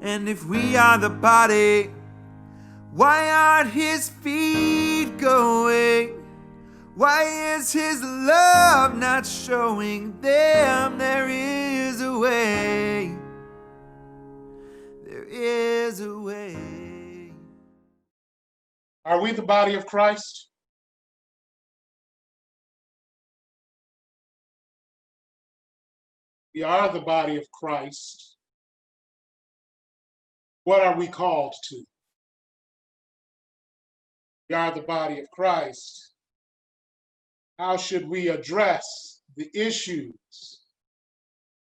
And if we are the body, why aren't his feet going? Why is his love not showing them there is a way? There is a way. Are we the body of Christ? We are the body of Christ. What are we called to? We are the body of Christ. How should we address the issues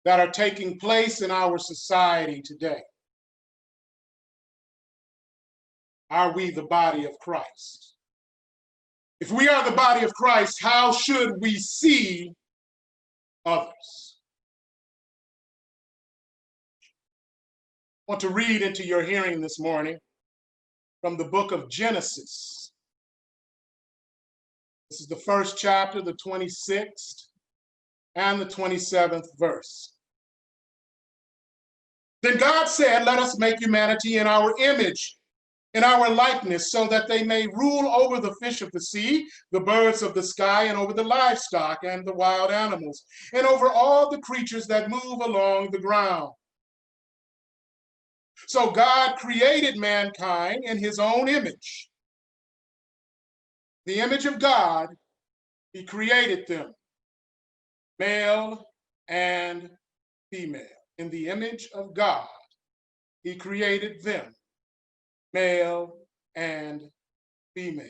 that are taking place in our society today? Are we the body of Christ? If we are the body of Christ, how should we see others? I want to read into your hearing this morning from the book of Genesis. This is the first chapter, the 26th and the 27th verse. Then God said, "Let us make humanity in our image, in our likeness, so that they may rule over the fish of the sea, the birds of the sky, and over the livestock and the wild animals, and over all the creatures that move along the ground." So God created mankind in his own image. The image of God, he created them, male and female. In the image of God, he created them, male and female.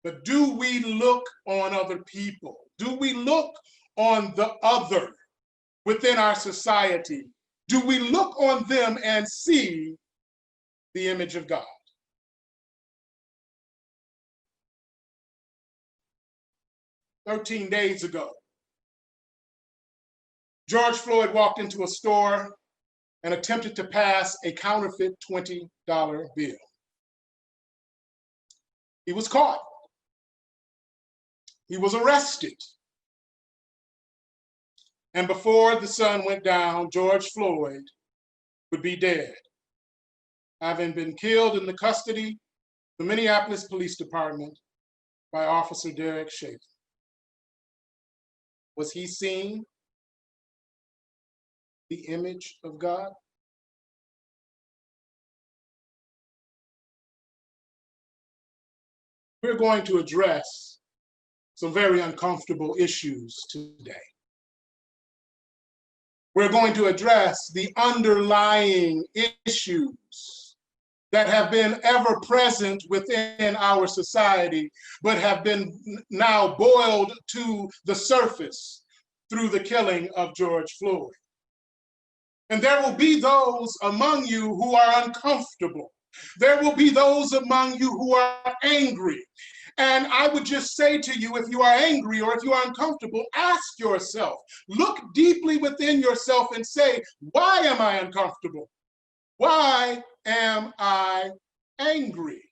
But do we look on other people? Do we look on the other within our society? Do we look on them and see the image of God? "13 days ago, George Floyd walked into a store and attempted to pass a counterfeit $20 bill. He was caught. He was arrested. And before the sun went down, George Floyd would be dead, having been killed in the custody of the Minneapolis Police Department by Officer Derek Chauvin. Was he seeing the image of God? We're going to address some very uncomfortable issues today. We're going to address the underlying issues that have been ever present within our society, but have been now boiled to the surface through the killing of George Floyd. And there will be those among you who are uncomfortable. There will be those among you who are angry. And I would just say to you, if you are angry or if you are uncomfortable, ask yourself, look deeply within yourself and say, why am I uncomfortable? Why am I angry?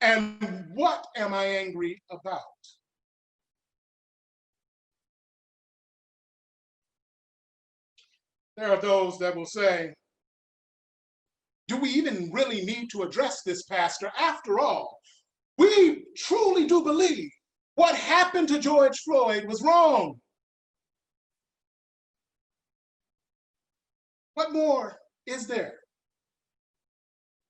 And what am I angry about? There are those that will say, do we even really need to address this, Pastor? After all, we truly do believe what happened to George Floyd was wrong. What more is there?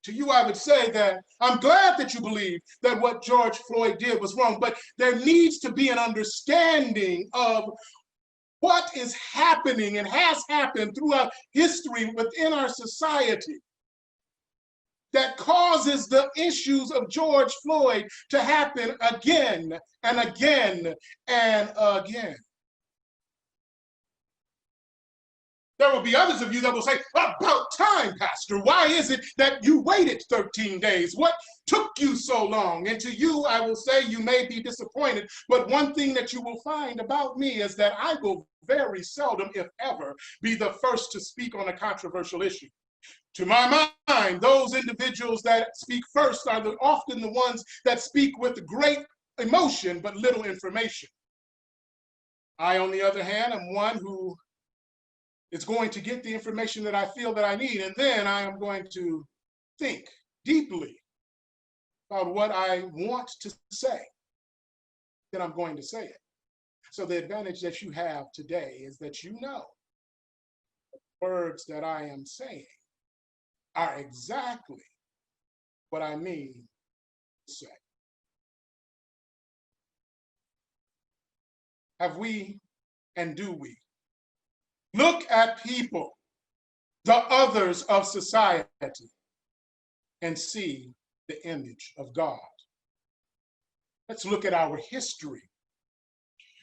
To you, I would say that I'm glad that you believe that what George Floyd did was wrong, but there needs to be an understanding of what is happening and has happened throughout history within our society that causes the issues of George Floyd to happen again and again and again. There will be others of you that will say, about time, Pastor. Why is it that you waited 13 days? What took you so long? And to you, I will say you may be disappointed, but one thing that you will find about me is that I will very seldom, if ever, be the first to speak on a controversial issue. To my mind, those individuals that speak first are often the ones that speak with great emotion, but little information. I, on the other hand, am one who It's going to get the information that I feel that I need, and then I am going to think deeply about what I want to say. Then I'm going to say it. So the advantage that you have today is that you know the words that I am saying are exactly what I mean to say. Have we and do we look at people, the others of society, and see the image of God? Let's look at our history.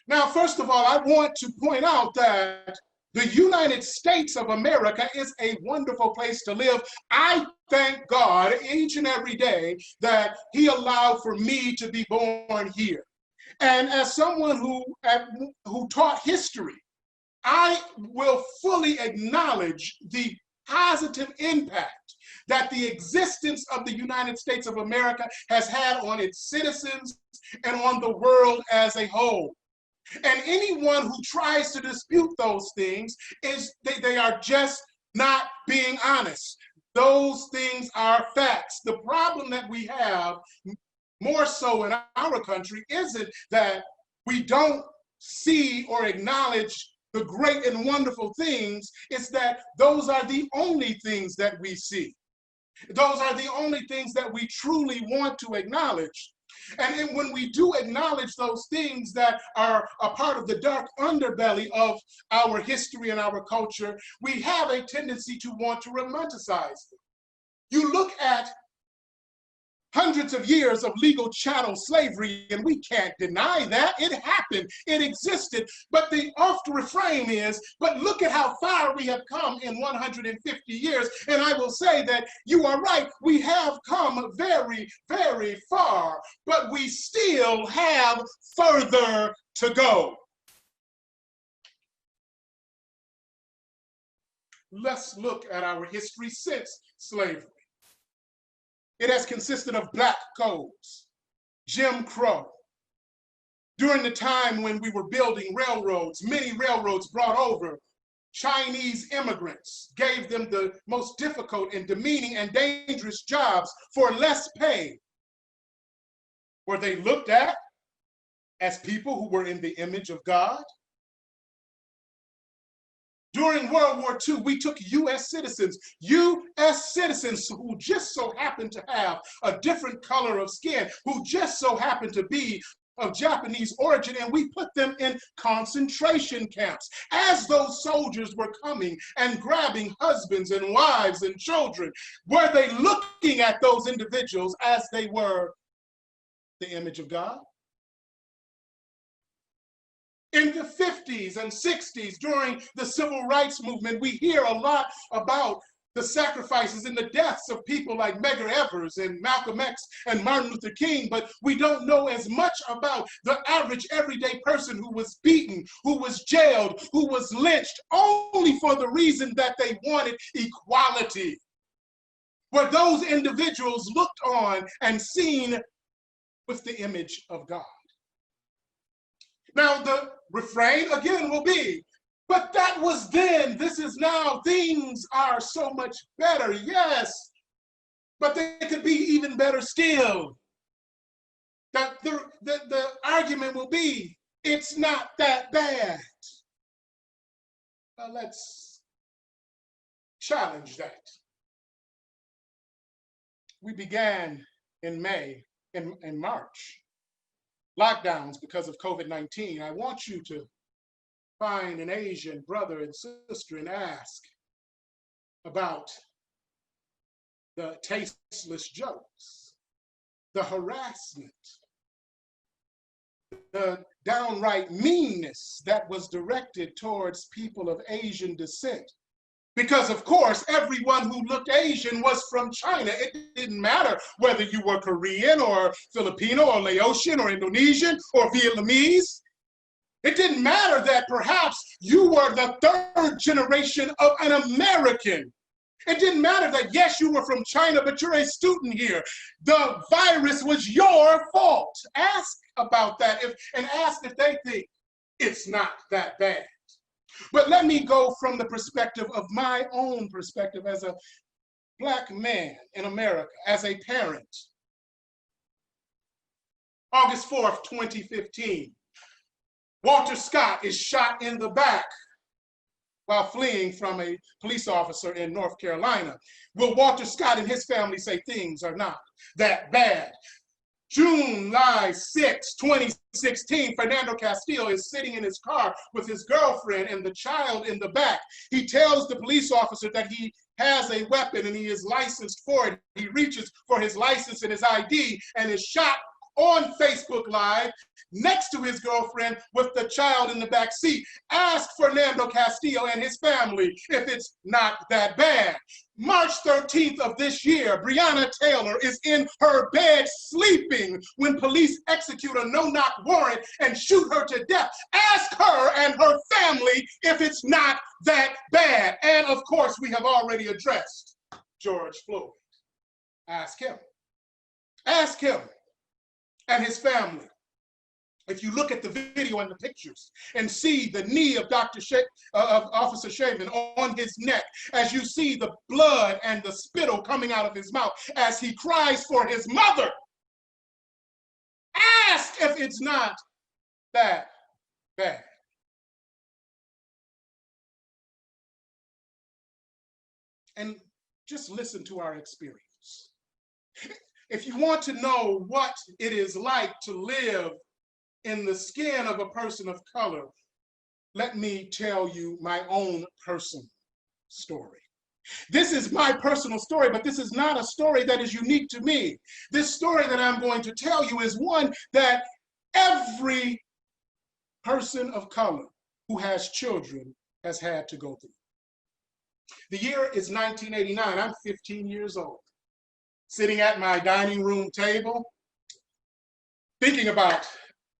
Now, first of all, I want to point out that the United States of America is a wonderful place to live. I thank God each and every day that He allowed for me to be born here. And as someone who taught history, I will fully acknowledge the positive impact that the existence of the United States of America has had on its citizens and on the world as a whole. And anyone who tries to dispute those things they are just not being honest. Those things are facts. The problem that we have, more so in our country, isn't that we don't see or acknowledge the great and wonderful things. It's that those are the only things that we see. Those are the only things that we truly want to acknowledge. And then when we do acknowledge those things that are a part of the dark underbelly of our history and our culture, we have a tendency to want to romanticize them. You look at hundreds of years of legal chattel slavery, and we can't deny that. It happened, it existed, but the oft refrain is, but look at how far we have come in 150 years. And I will say that you are right, we have come very, very far, but we still have further to go. Let's look at our history since slavery. It has consisted of black codes, Jim Crow. During the time when we were building railroads, many railroads brought over Chinese immigrants, gave them the most difficult and demeaning and dangerous jobs for less pay. Were they looked at as people who were in the image of God? During World War II, we took U.S. citizens who just so happened to have a different color of skin, who just so happened to be of Japanese origin, and we put them in concentration camps. As those soldiers were coming and grabbing husbands and wives and children, were they looking at those individuals as they were the image of God? In the 50s and 60s, during the civil rights movement, we hear a lot about the sacrifices and the deaths of people like Medgar Evers and Malcolm X and Martin Luther King, but we don't know as much about the average everyday person who was beaten, who was jailed, who was lynched, only for the reason that they wanted equality. Were those individuals looked on and seen with the image of God? Now, the refrain again will be, but that was then, this is now, things are so much better. Yes, but they could be even better still. That the argument will be, it's not that bad. Well, let's challenge that. We began in March. Lockdowns because of COVID-19. I want you to find an Asian brother and sister and ask about the tasteless jokes, the harassment, the downright meanness that was directed towards people of Asian descent. Because, of course, everyone who looked Asian was from China. It didn't matter whether you were Korean or Filipino or Laotian or Indonesian or Vietnamese. It didn't matter that perhaps you were the third generation of an American. It didn't matter that, yes, you were from China, but you're a student here. The virus was your fault. Ask about that and ask if they think it's not that bad. But let me go from the perspective of my own perspective as a Black man in America, as a parent. August 4th, 2015, Walter Scott is shot in the back while fleeing from a police officer in North Carolina. Will Walter Scott and his family say things are not that bad? July 6, 2016, Fernando Castillo is sitting in his car with his girlfriend and the child in the back. He tells the police officer that he has a weapon and he is licensed for it. He reaches for his license and his ID and is shot on Facebook Live next to his girlfriend with the child in the back seat. Ask Fernando Castillo and his family if it's not that bad. March 13th of this year, Breonna Taylor is in her bed sleeping when police execute a no-knock warrant and shoot her to death. Ask her and her family if it's not that bad. And of course, we have already addressed George Floyd. Ask him. Ask him and his family. If you look at the video and the pictures and see the knee of Officer Shaven on his neck, as you see the blood and the spittle coming out of his mouth as he cries for his mother, ask if it's not that bad. And just listen to our experience. If you want to know what it is like to live in the skin of a person of color, let me tell you my own personal story. This is my personal story, but this is not a story that is unique to me. This story that I'm going to tell you is one that every person of color who has children has had to go through. The year is 1989. I'm 15 years old, sitting at my dining room table, thinking about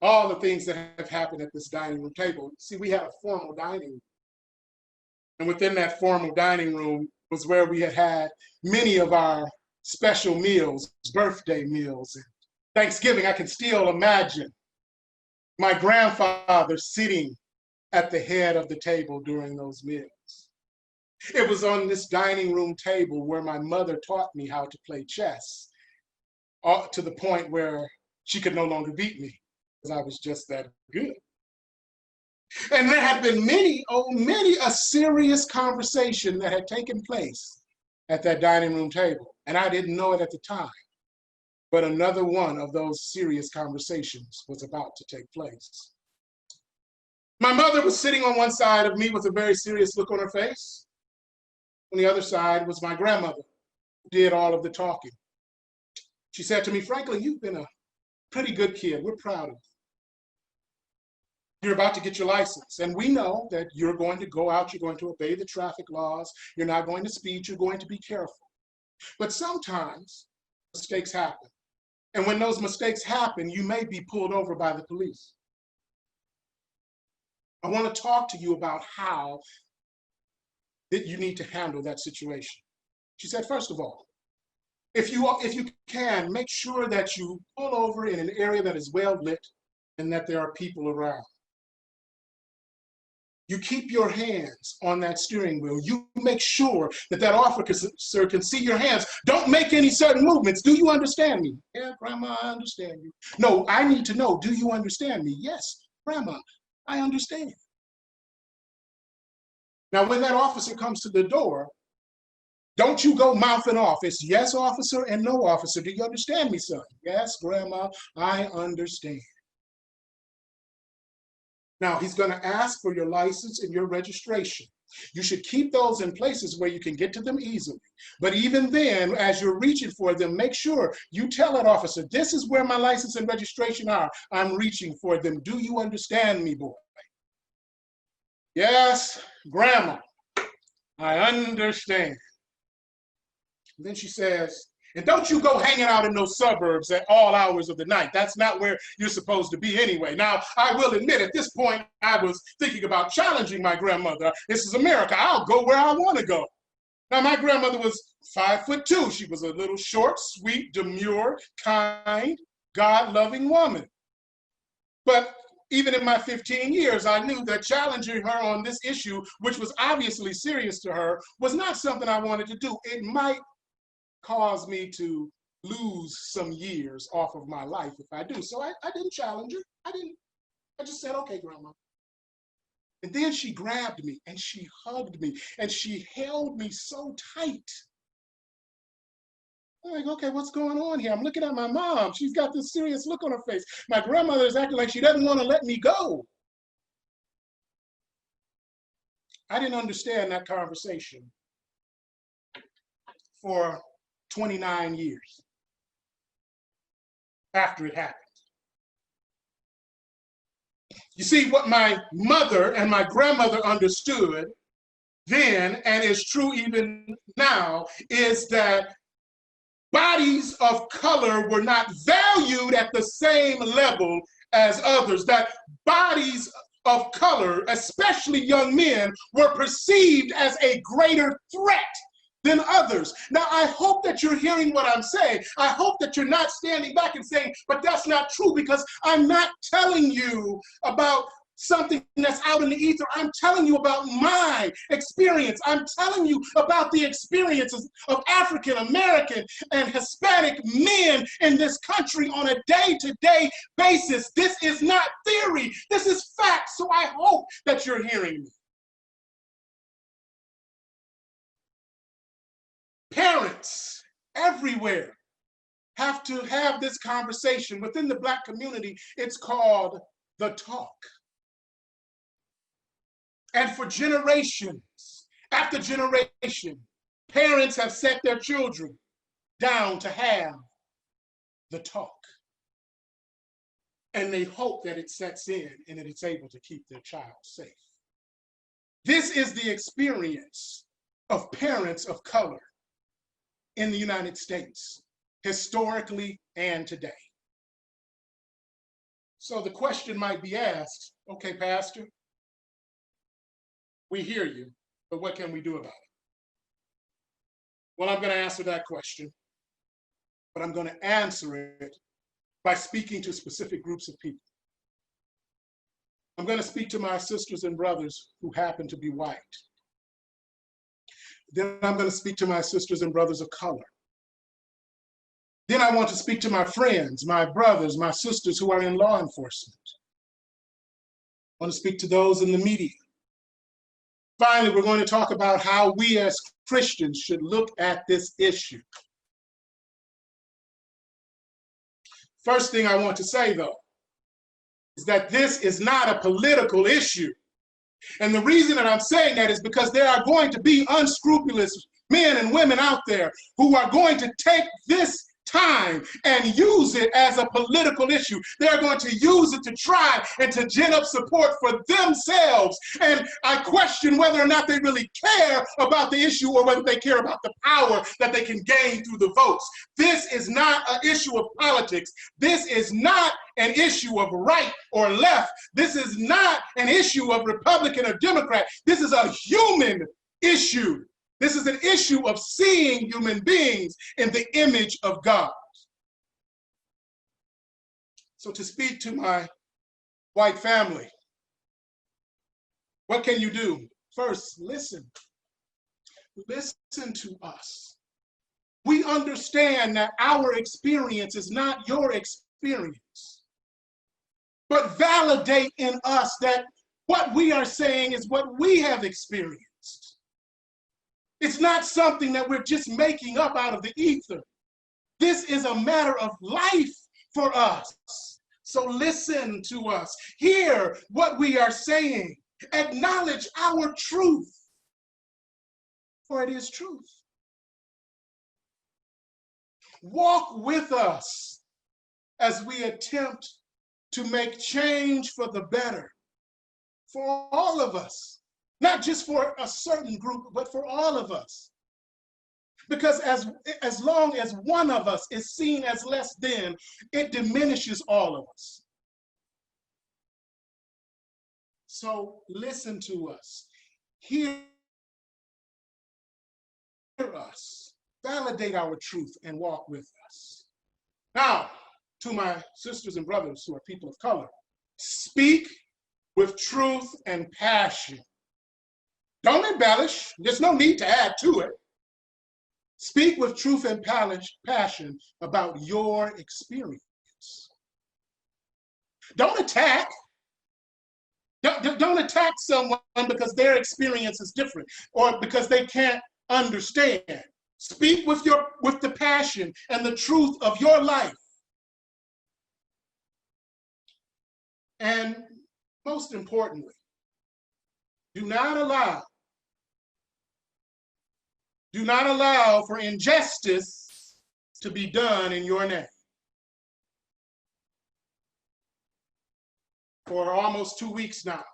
all the things that have happened at this dining room table. See, we had a formal dining room. And within that formal dining room was where we had many of our special meals, birthday meals, and Thanksgiving. I can still imagine my grandfather sitting at the head of the table during those meals. It was on this dining room table where my mother taught me how to play chess, to the point where she could no longer beat me because I was just that good. And there had been many a serious conversation that had taken place at that dining room table. And I didn't know it at the time, but another one of those serious conversations was about to take place. My mother was sitting on one side of me with a very serious look on her face. On the other side was my grandmother, who did all of the talking. She said to me, "Franklin, you've been a pretty good kid. We're proud of you. You're about to get your license, and we know that you're going to go out, you're going to obey the traffic laws, you're not going to speed, you're going to be careful. But sometimes mistakes happen. And when those mistakes happen, you may be pulled over by the police. I want to talk to you about how that you need to handle that situation." She said, "First of all, if you can, make sure that you pull over in an area that is well lit and that there are people around. You keep your hands on that steering wheel. You make sure that that officer can see your hands. Don't make any certain movements. Do you understand me?" "Yeah, Grandma, I understand you." "No, I need to know, do you understand me?" "Yes, Grandma, I understand." Now, when that officer comes to the door, don't you go mouthing off. It's yes, officer, and no, officer. "Do you understand me, son?" "Yes, Grandma, I understand." Now, he's going to ask for your license and your registration. You should keep those in places where you can get to them easily. But even then, as you're reaching for them, make sure you tell that officer, "This is where my license and registration are. I'm reaching for them. Do you understand me, boy?" "Yes, Grandma, I understand." And then she says, "And don't you go hanging out in those suburbs at all hours of the night. That's not where you're supposed to be anyway." Now, I will admit, at this point, I was thinking about challenging my grandmother. This is America. I'll go where I want to go. Now, my grandmother was 5'2". She was a little short, sweet, demure, kind, God-loving woman. But Even in my 15 years, I knew that challenging her on this issue, which was obviously serious to her, was not something I wanted to do. It might cause me to lose some years off of my life if I do. So I didn't challenge her. I just said, okay, Grandma. And then she grabbed me and she hugged me and she held me so tight. I'm like, okay, what's going on here? I'm looking at my mom. She's got this serious look on her face. My grandmother is acting like she doesn't want to let me go. I didn't understand that conversation for 29 years after it happened. You see, what my mother and my grandmother understood then, and is true even now, is that bodies of color were not valued at the same level as others, that bodies of color, especially young men, were perceived as a greater threat than others. Now, I hope that you're hearing what I'm saying. I hope that you're not standing back and saying, but that's not true, because I'm not telling you about something that's out in the ether. I'm telling you about my experience. I'm telling you about the experiences of African American and Hispanic men in this country on a day-to-day basis. This is not theory. This is fact. So I hope that you're hearing me. Parents everywhere have to have this conversation. Within the Black community, it's called the talk. And for generations after generation, parents have set their children down to have the talk. And they hope that it sets in and that it's able to keep their child safe. This is the experience of parents of color in the United States, historically and today. So the question might be asked, okay, Pastor, we hear you, but what can we do about it? Well, I'm going to answer that question, but I'm going to answer it by speaking to specific groups of people. I'm going to speak to my sisters and brothers who happen to be white. Then I'm going to speak to my sisters and brothers of color. Then I want to speak to my friends, my brothers, my sisters who are in law enforcement. I want to speak to those in the media. Finally, we're going to talk about how we as Christians should look at this issue. First thing I want to say, though, is that this is not a political issue. And the reason that I'm saying that is because there are going to be unscrupulous men and women out there who are going to take this time and use it as a political issue. They're going to use it to try and to gin up support for themselves. And I question whether or not they really care about the issue or whether they care about the power that they can gain through the votes. This is not an issue of politics. This is not an issue of right or left. This is not an issue of Republican or Democrat. This is a human issue. This is an issue of seeing human beings in the image of God. So to speak to my white family, what can you do? First, listen. Listen to us. We understand that our experience is not your experience, but validate in us that what we are saying is what we have experienced. It's not something that we're just making up out of the ether. This is a matter of life for us. So listen to us. Hear what we are saying. Acknowledge our truth, for it is truth. Walk with us as we attempt to make change for the better for all of us. Not just for a certain group, but for all of us. Because as long as one of us is seen as less than, it diminishes all of us. So listen to us. Hear us. Validate our truth and walk with us. Now, to my sisters and brothers who are people of color, Speak with truth and passion. Don't embellish. There's no need to add to it. Speak with truth and passion about your experience. Don't attack. Don't attack someone because their experience is different or because they can't understand. Speak with the passion and the truth of your life. And most importantly, do not allow for injustice to be done in your name. For almost 2 weeks now,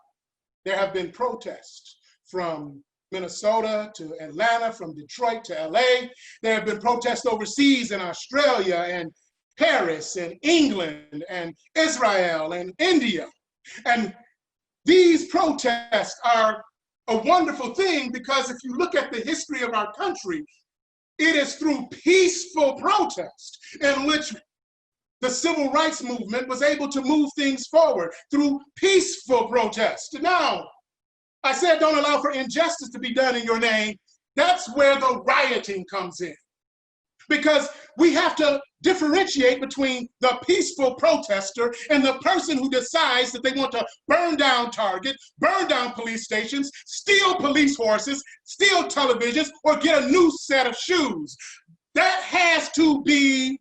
there have been protests from Minnesota to Atlanta, from Detroit to LA. There have been protests overseas in Australia and Paris and England and Israel and India. And these protests are a wonderful thing because if you look at the history of our country, it is through peaceful protest in which the civil rights movement was able to move things forward through peaceful protest. Now, I said don't allow for injustice to be done in your name. That's where the rioting comes in. Because we have to differentiate between the peaceful protester and the person who decides that they want to burn down Target, burn down police stations, steal police horses, steal televisions, or get a new set of shoes. That has to be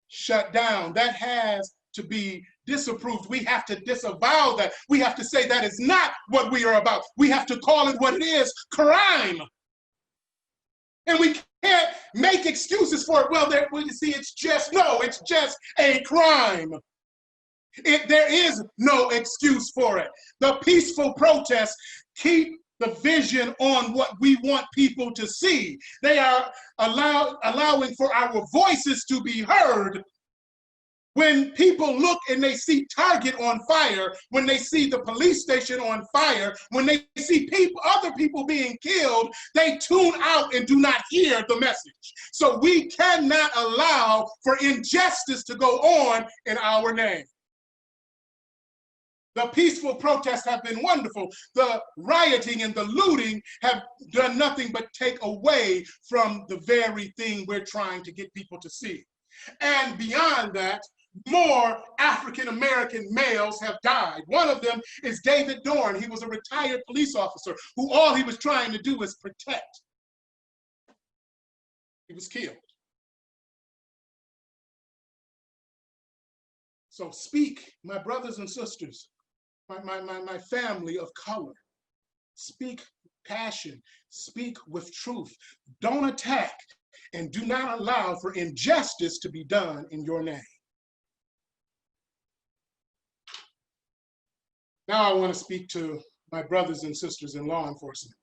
shut down. That has to be disapproved. We have to disavow that. We have to say that is not what we are about. We have to call it what it is, crime. And we can't make excuses for it. Well, you see, it's just a crime. There is no excuse for it. The peaceful protests keep the vision on what we want people to see. They are allowing for our voices to be heard. When people look and they see Target on fire, when they see the police station on fire, when they see other people being killed, they tune out and do not hear the message. So we cannot allow for injustice to go on in our name. The peaceful protests have been wonderful. The rioting and the looting have done nothing but take away from the very thing we're trying to get people to see. And beyond that, more African-American males have died. One of them is David Dorn. He was a retired police officer who all he was trying to do was protect. He was killed. So speak, my brothers and sisters, my family of color. Speak passion, speak with truth. Don't attack, and do not allow for injustice to be done in your name. Now I want to speak to my brothers and sisters in law enforcement.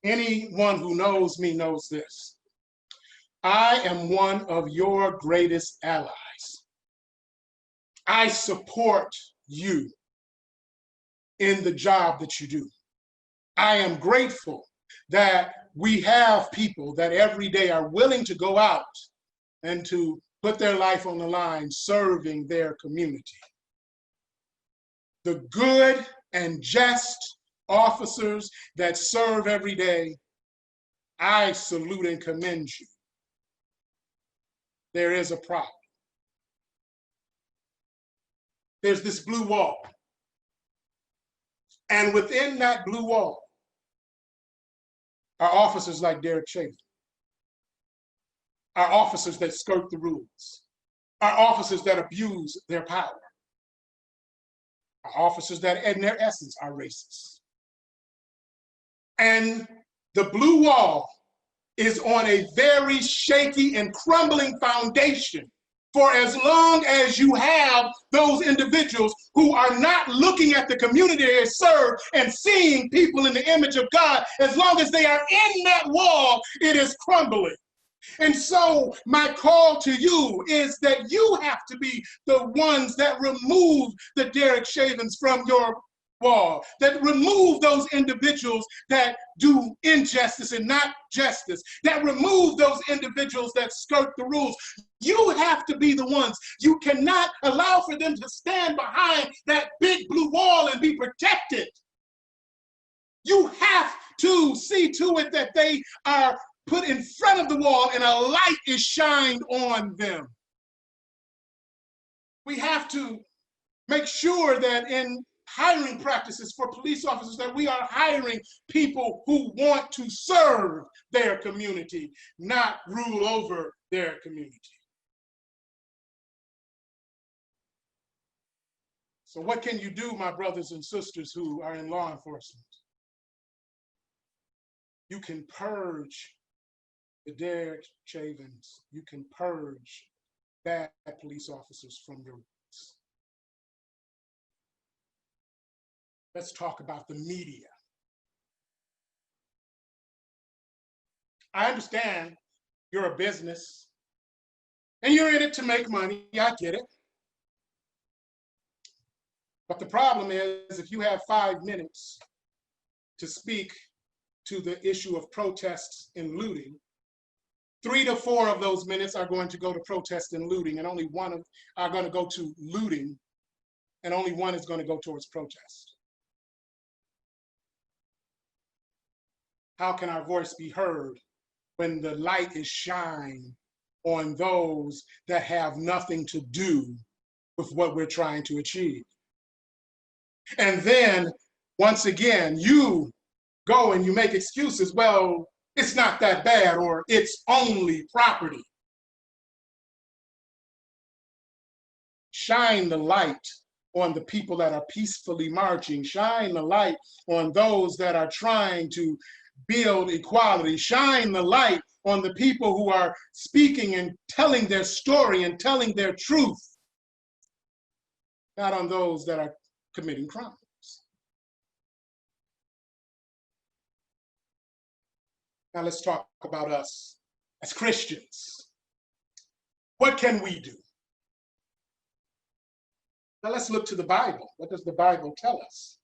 Anyone who knows me knows this. I am one of your greatest allies. I support you in the job that you do. I am grateful that we have people that every day are willing to go out and to put their life on the line serving their community. The good and just officers that serve every day, I salute and commend you. There is a problem. There's this blue wall. And within that blue wall are officers like Derek Chauvin. Are officers that skirt the rules, are officers that abuse their power, are officers that in their essence are racist. And the blue wall is on a very shaky and crumbling foundation for as long as you have those individuals who are not looking at the community they serve and seeing people in the image of God, as long as they are in that wall, it is crumbling. And so my call to you is that you have to be the ones that remove the Derek Chauvins from your wall, that remove those individuals that do injustice and not justice, that remove those individuals that skirt the rules. You have to be the ones. You cannot allow for them to stand behind that big blue wall and be protected. You have to see to it that they are put in front of the wall and a light is shined on them. We have to make sure that in hiring practices for police officers that we are hiring people who want to serve their community, not rule over their community. So what can you do, my brothers and sisters who are in law enforcement? You can purge the Derek Chavins. You can purge bad police officers from your ranks. Let's talk about the media. I understand you're a business and you're in it to make money. I get it. But the problem is, if you have 5 minutes to speak to the issue of protests and looting, 3 to 4 of those minutes are going to go to protest and looting, and only 1 are going to go to looting, and only 1 is going to go towards protest. How can our voice be heard when the light is shined on those that have nothing to do with what we're trying to achieve? And then, once again, you go and you make excuses. Well, it's not that bad, or it's only property. Shine the light on the people that are peacefully marching. Shine the light on those that are trying to build equality. Shine the light on the people who are speaking and telling their story and telling their truth, not on those that are committing crimes. Now let's talk about us as Christians. What can we do? Now let's look to the Bible. What does the Bible tell us?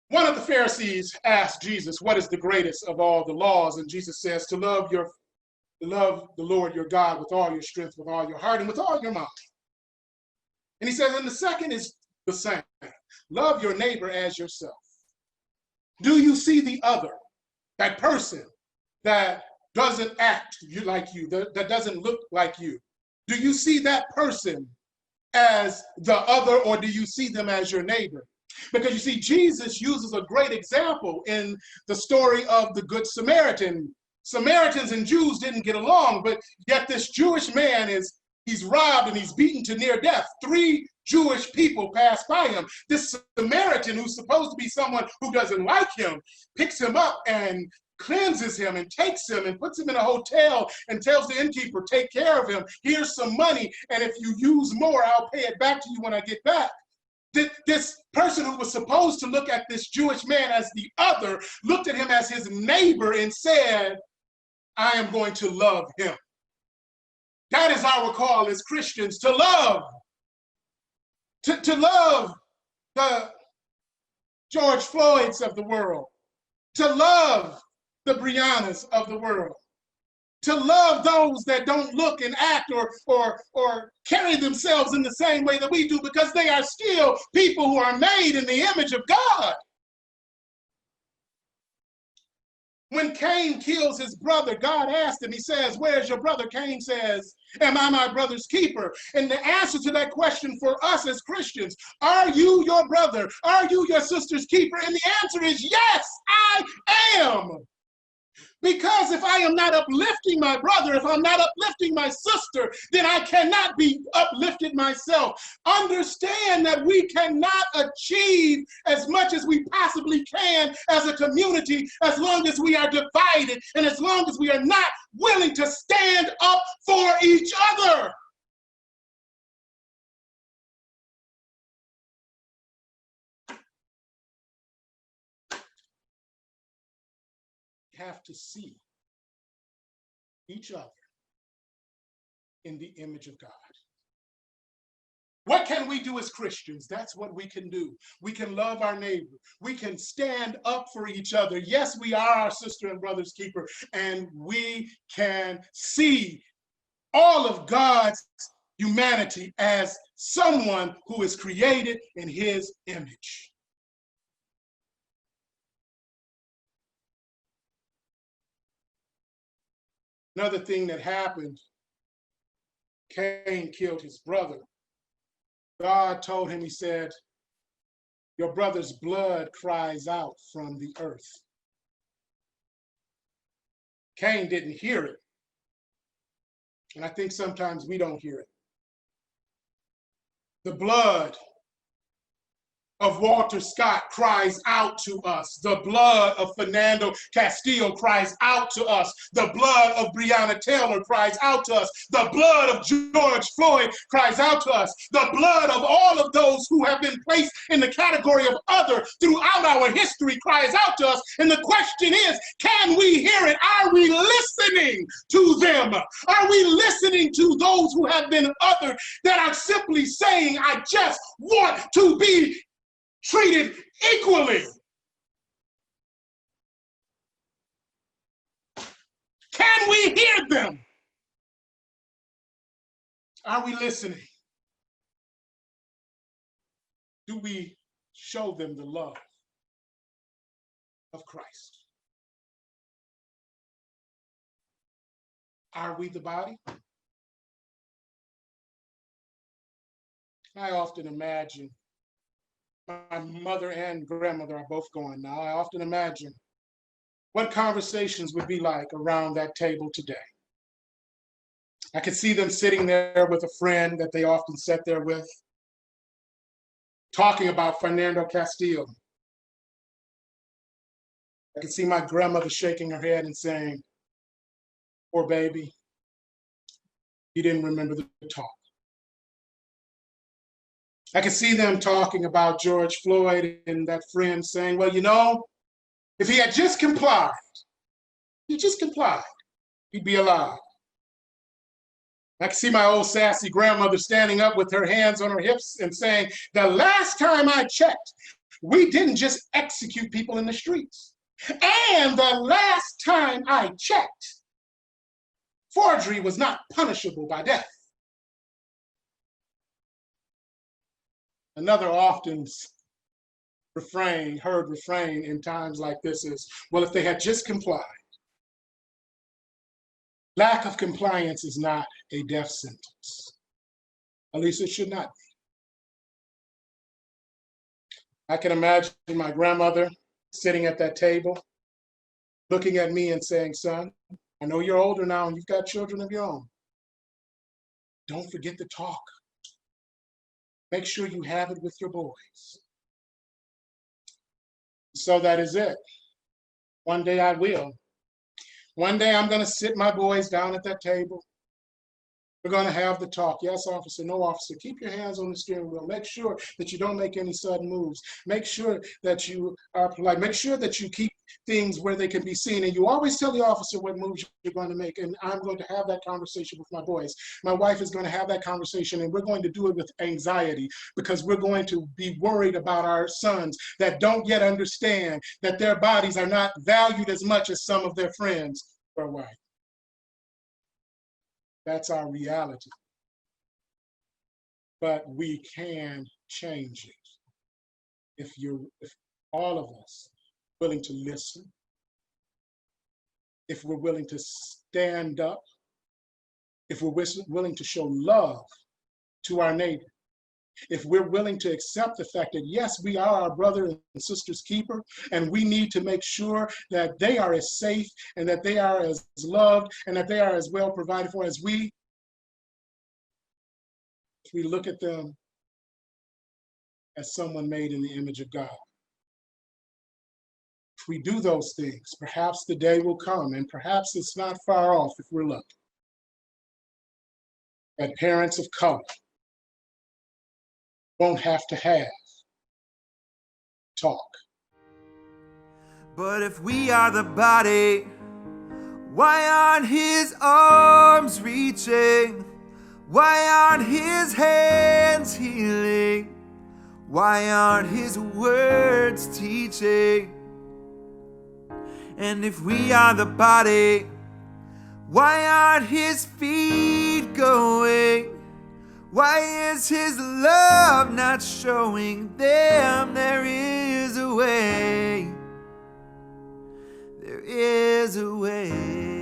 One of the Pharisees asked Jesus, what is the greatest of all the laws? And Jesus says, to love the Lord your God with all your strength, with all your heart, and with all your mind. And he says, and the second is the same. Love your neighbor as yourself. Do you see the other, that person that doesn't act like you, that doesn't look like you? Do you see that person as the other, or do you see them as your neighbor? Because you see, Jesus uses a great example in the story of the Good Samaritan. Samaritans and Jews didn't get along, but yet this Jewish man he's robbed and he's beaten to near death. 3 Jewish people pass by him. This Samaritan, who's supposed to be someone who doesn't like him, picks him up and cleanses him and takes him and puts him in a hotel and tells the innkeeper, take care of him. Here's some money, and if you use more, I'll pay it back to you when I get back. This person who was supposed to look at this Jewish man as the other looked at him as his neighbor and said, I am going to love him. That is our call as Christians, to love. To love the George Floyds of the world. To love the Breonnas of the world. To love those that don't look and act or carry themselves in the same way that we do, because they are still people who are made in the image of God. When Cain kills his brother, God asked him, he says, where's your brother? Cain says, am I my brother's keeper? And the answer to that question for us as Christians, are you your brother? Are you your sister's keeper? And the answer is yes, I am. Because if I am not uplifting my brother, if I'm not uplifting my sister, then I cannot be uplifted myself. Understand that we cannot achieve as much as we possibly can as a community as long as we are divided and as long as we are not willing to stand up for each other. Have to see each other in the image of God. What can we do as Christians? That's what we can do. We can love our neighbor. We can stand up for each other. Yes, we are our sister and brother's keeper, and we can see all of God's humanity as someone who is created in his image. Another thing that happened, Cain killed his brother. God told him, he said, your brother's blood cries out from the earth. Cain didn't hear it. And I think sometimes we don't hear it. The blood of Walter Scott cries out to us. The blood of Fernando Castillo cries out to us. The blood of Breonna Taylor cries out to us. The blood of George Floyd cries out to us. The blood of all of those who have been placed in the category of other throughout our history cries out to us. And the question is, can we hear it? Are we listening to them? Are we listening to those who have been othered that are simply saying, I just want to be treated equally? Can we hear them? Are we listening? Do we show them the love of Christ? Are we the body? I often imagine, my mother and grandmother are both gone now. I often imagine what conversations would be like around that table today. I could see them sitting there with a friend that they often sat there with, talking about Fernando Castillo. I could see my grandmother shaking her head and saying, poor baby, he didn't remember the talk. I could see them talking about George Floyd and that friend saying, well, you know, if he had just complied, he'd be alive. I could see my old sassy grandmother standing up with her hands on her hips and saying, the last time I checked, we didn't just execute people in the streets. And the last time I checked, forgery was not punishable by death. Another often heard refrain in times like this is, well, if they had just complied. Lack of compliance is not a death sentence. At least it should not be. I can imagine my grandmother sitting at that table, looking at me and saying, son, I know you're older now and you've got children of your own. Don't forget to talk. Make sure you have it with your boys. So that is it. One day I will. One day I'm going to sit my boys down at that table. We're going to have the talk. Yes, officer, no, officer. Keep your hands on the steering wheel. Make sure that you don't make any sudden moves. Make sure that you are polite. Make sure that you keep things where they can be seen. And you always tell the officer what moves you're going to make. And I'm going to have that conversation with my boys. My wife is going to have that conversation, and we're going to do it with anxiety because we're going to be worried about our sons that don't yet understand that their bodies are not valued as much as some of their friends who are white. That's our reality. But we can change it if all of us are willing to listen, if we're willing to stand up, if we're willing to show love to our neighbor, if we're willing to accept the fact that, yes, we are our brother and sister's keeper, and we need to make sure that they are as safe and that they are as loved and that they are as well provided for as we. If we look at them as someone made in the image of God. If we do those things, perhaps the day will come, and perhaps it's not far off if we're lucky, that parents of color won't have to have talk. But if we are the body, why aren't his arms reaching? Why aren't his hands healing? Why aren't his words teaching? And if we are the body, why aren't his feet going? Why is his love not showing them there is a way? There is a way.